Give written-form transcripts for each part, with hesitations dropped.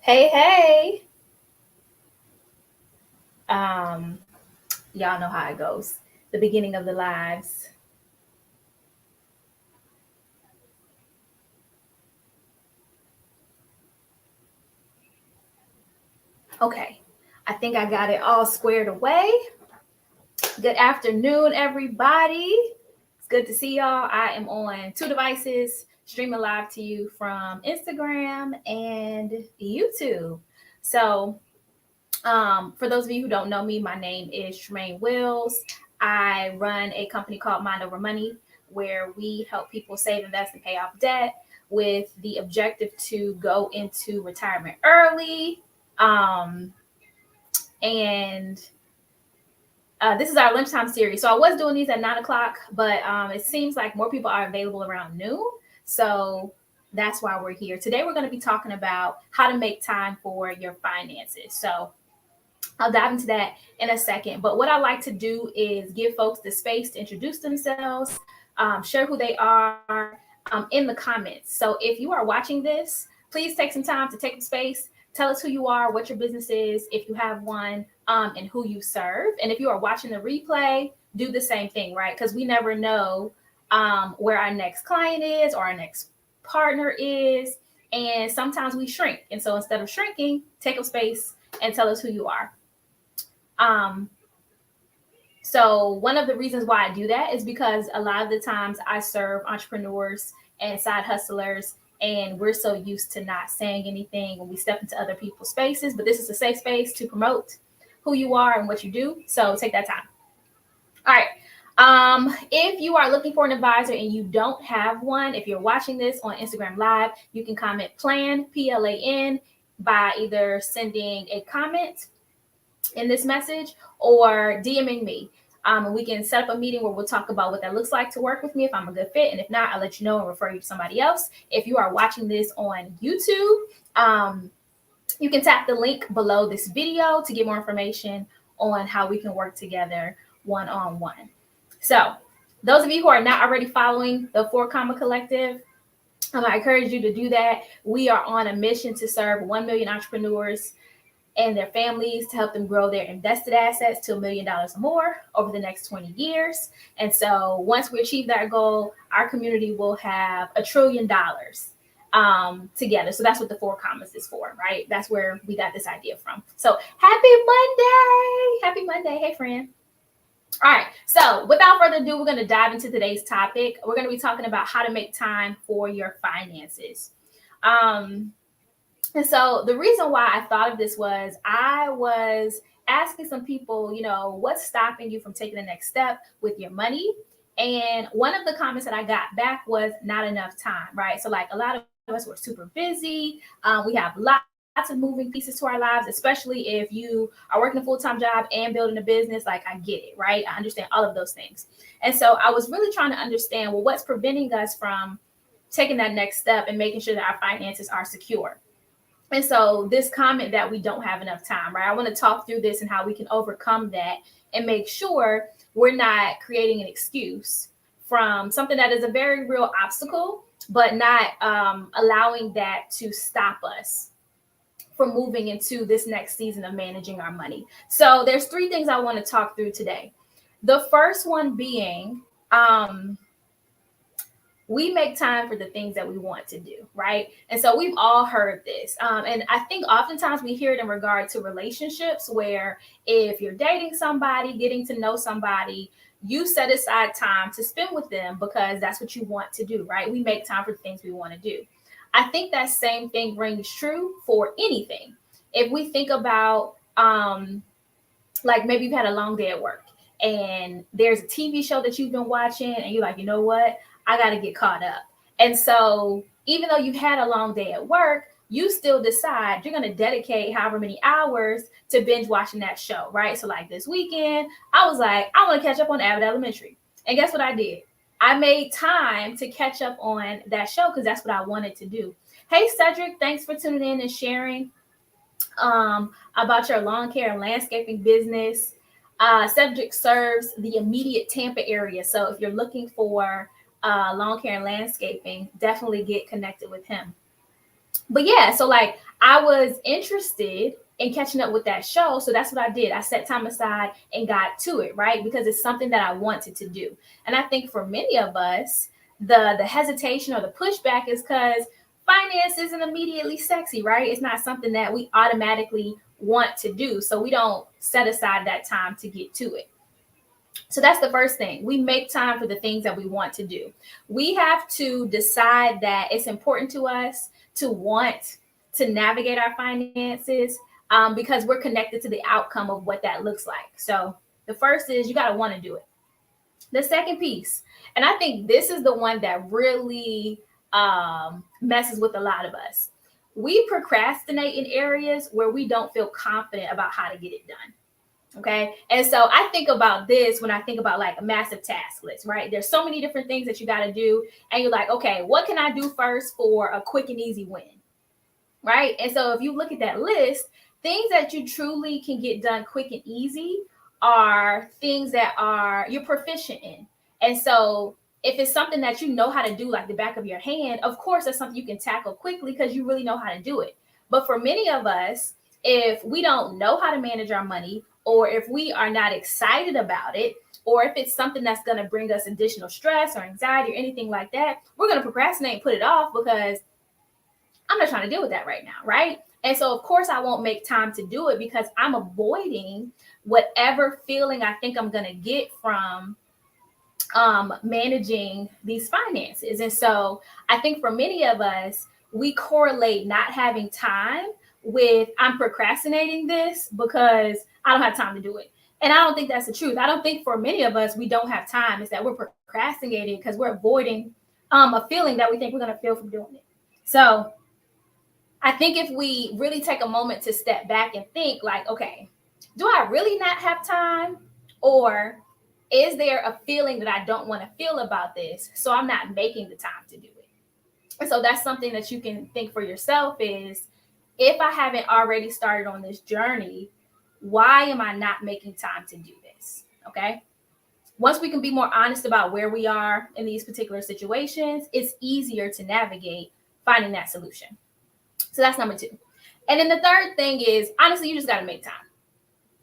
Hey, hey. Um, y'all know how it goes. The beginning of the lives. Okay. I think I got it all squared away. Good afternoon, everybody. It's good to see y'all. I am on two devices, streaming live to you from Instagram and YouTube. So, for those of you who don't know me, my name is Tremaine Wills. I run a company called Mind Over Money, where we help people save, invest, and pay off debt with the objective to go into retirement early. And This is our lunchtime series. So I was doing these at 9 o'clock, but it seems like more people are available around noon. So that's why we're here. Today, we're going to be talking about how to make time for your finances. So I'll dive into that in a second. But what I like to do is give folks the space to introduce themselves, share who they are in the comments. So if you are watching this, please take some time to take the space. Tell us who you are, what your business is, if you have one, and who you serve. And if you are watching the replay, do the same thing, right? Because we never know where our next client is or our next partner is. And sometimes we shrink. And so instead of shrinking, take up space and tell us who you are. Um, so one of the reasons why I do that is because a lot of the times I serve entrepreneurs and side hustlers, and we're so used to not saying anything when we step into other people's spaces. But this is a safe space to promote who you are and what you do. So take that time. All right. If you are looking for an advisor and you don't have one, if you're watching this on Instagram Live, you can comment PLAN, PLAN, by either sending a comment in this message or DMing me. And we can set up a meeting where we'll talk about what that looks like to work with me if I'm a good fit. And if not, I'll let you know and refer you to somebody else. If you are watching this on YouTube, you can tap the link below this video to get more information on how we can work together one-on-one. So those of you who are not already following the 4 Collective, I encourage you to do that. We are on a mission to serve 1 million entrepreneurs and their families to help them grow their invested assets to $1 million or more over the next 20 years. And so once we achieve that goal, our community will have $1 trillion together. So that's what the 4 commas is for, right? That's where we got this idea from. So happy Monday. Happy Monday. Hey, friend. All right. So without further ado, we're going to dive into today's topic. We're going to be talking about how to make time for your finances. And so the reason why I thought of this was I was asking some people, what's stopping you from taking the next step with your money? And one of the comments that I got back was not enough time, right? So like a lot of us were super busy. We have lots of moving pieces to our lives, especially if you are working a full-time job and building a business. Like I get it, right? I understand all of those things. And so I was really trying to understand, well, what's preventing us from taking that next step and making sure that our finances are secure? And so this comment that we don't have enough time, right? I want to talk through this and how we can overcome that and make sure we're not creating an excuse from something that is a very real obstacle, but not allowing that to stop us from moving into this next season of managing our money. So there's 3 things I want to talk through today. The first one being, we make time for the things that we want to do, right? And so we've all heard this. And I think oftentimes we hear it in regard to relationships where if you're dating somebody, getting to know somebody, you set aside time to spend with them because that's what you want to do, right? We make time for the things we want to do. I think that same thing rings true for anything. If we think about, like maybe you've had a long day at work and there's a TV show that you've been watching and you're like, you know what? I got to get caught up. And so even though you've had a long day at work, you still decide you're going to dedicate however many hours to binge watching that show, right? So like this weekend, I was like, I want to catch up on Abbott Elementary. And guess what I did? I made time to catch up on that show because that's what I wanted to do. Hey, Cedric, thanks for tuning in and sharing about your lawn care and landscaping business. Cedric serves the immediate Tampa area. So if you're looking for lawn care and landscaping, definitely get connected with him. But yeah, so like I was interested in catching up with that show. So that's what I did. I set time aside and got to it, right? Because it's something that I wanted to do. And I think for many of us, the hesitation or the pushback is because finance isn't immediately sexy, right? It's not something that we automatically want to do. So we don't set aside that time to get to it. So that's the first thing. We make time for the things that we want to do. We have to decide that it's important to us to want to navigate our finances because we're connected to the outcome of what that looks like. So the first is you got to want to do it. The second piece, and I think this is the one that really messes with a lot of us. We procrastinate in areas where we don't feel confident about how to get it done. Okay. And so I think about this when I think about like a massive task list, right? There's so many different things that you got to do. And you're like, okay, what can I do first for a quick and easy win? Right. And so if you look at that list, things that you truly can get done quick and easy are things that are you're proficient in. And so if it's something that you know how to do like the back of your hand, of course, that's something you can tackle quickly because you really know how to do it. But for many of us, if we don't know how to manage our money, or if we are not excited about it, or if it's something that's going to bring us additional stress or anxiety or anything like that, we're going to procrastinate and put it off because I'm not trying to deal with that right now, right? And so, of course, I won't make time to do it because I'm avoiding whatever feeling I think I'm going to get from managing these finances. And so I think for many of us, we correlate not having time with I'm procrastinating this because I don't have time to do it. And I don't think that's the truth. I don't think for many of us, we don't have time. It's that we're procrastinating because we're avoiding a feeling that we think we're going to feel from doing it. So I think if we really take a moment to step back and think like, okay, do I really not have time? Or is there a feeling that I don't want to feel about this? So I'm not making the time to do it. And so that's something that you can think for yourself is, if I haven't already started on this journey, why am I not making time to do this? Okay. Once we can be more honest about where we are in these particular situations, it's easier to navigate finding that solution. So that's number 2. And then the third thing is, honestly, you just got to make time,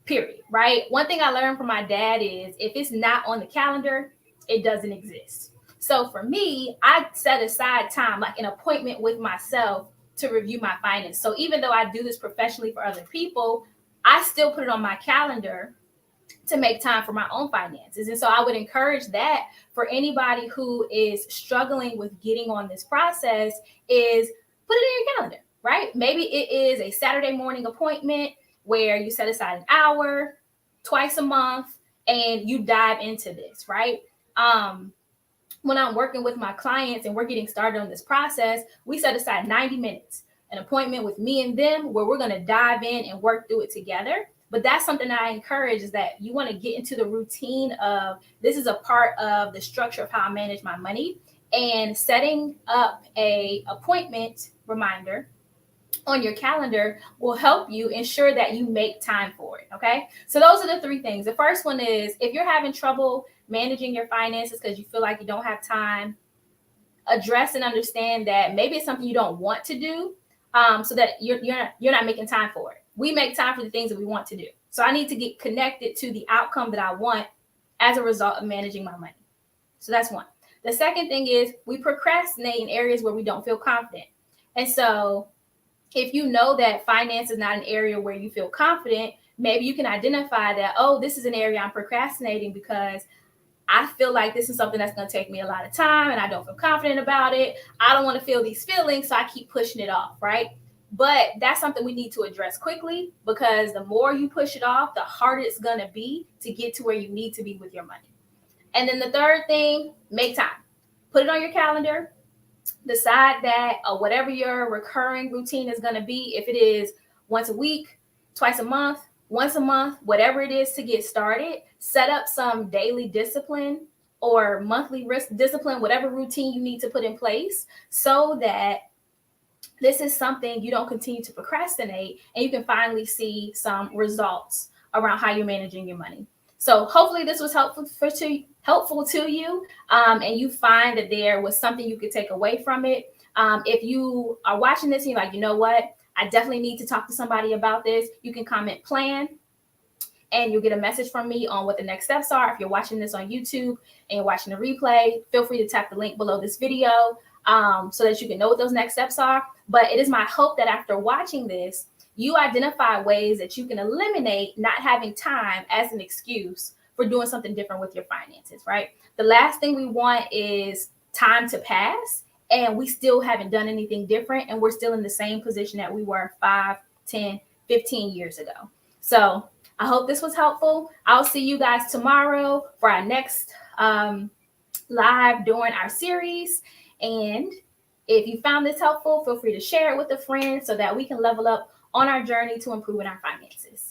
period. Right. One thing I learned from my dad is if it's not on the calendar, it doesn't exist. So for me, I set aside time, like an appointment with myself to review my finance. So even though I do this professionally for other people, I still put it on my calendar to make time for my own finances. And so I would encourage that for anybody who is struggling with getting on this process is put it in your calendar, right? Maybe it is a Saturday morning appointment where you set aside an hour twice a month and you dive into this, right? When I'm working with my clients and we're getting started on this process, we set aside 90 minutes, an appointment with me and them where we're going to dive in and work through it together. But that's something that I encourage is that you want to get into the routine of this is a part of the structure of how I manage my money, and setting up a appointment reminder on your calendar will help you ensure that you make time for it. Okay. So those are the 3 things. The first one is if you're having trouble managing your finances because you feel like you don't have time, address and understand that maybe it's something you don't want to do, so that you're not making time for it. We make time for the things that we want to do. So I need to get connected to the outcome that I want as a result of managing my money. So that's one. The second thing is we procrastinate in areas where we don't feel confident. And so if you know that finance is not an area where you feel confident, maybe you can identify that, oh, this is an area I'm procrastinating because I feel like this is something that's going to take me a lot of time and I don't feel confident about it. I don't want to feel these feelings, so I keep pushing it off, right? But that's something we need to address quickly because the more you push it off, the harder it's going to be to get to where you need to be with your money. And then the third thing, make time. Put it on your calendar. Decide that whatever your recurring routine is going to be, if it is once a week, twice a month, once a month, whatever it is to get started, set up some daily discipline or monthly risk discipline, whatever routine you need to put in place so that this is something you don't continue to procrastinate and you can finally see some results around how you're managing your money. So hopefully this was helpful to you and you find that there was something you could take away from it. If you are watching this and you're like, you know what, I definitely need to talk to somebody about this. You can comment plan, and you'll get a message from me on what the next steps are. If you're watching this on YouTube and you're watching the replay, feel free to tap the link below this video so that you can know what those next steps are. But it is my hope that after watching this, you identify ways that you can eliminate not having time as an excuse for doing something different with your finances, right? The last thing we want is time to pass and we still haven't done anything different, and we're still in the same position that we were 5, 10, 15 years ago. So I hope this was helpful. I'll see you guys tomorrow for our next live during our series. And if you found this helpful, feel free to share it with a friend so that we can level up on our journey to improving our finances.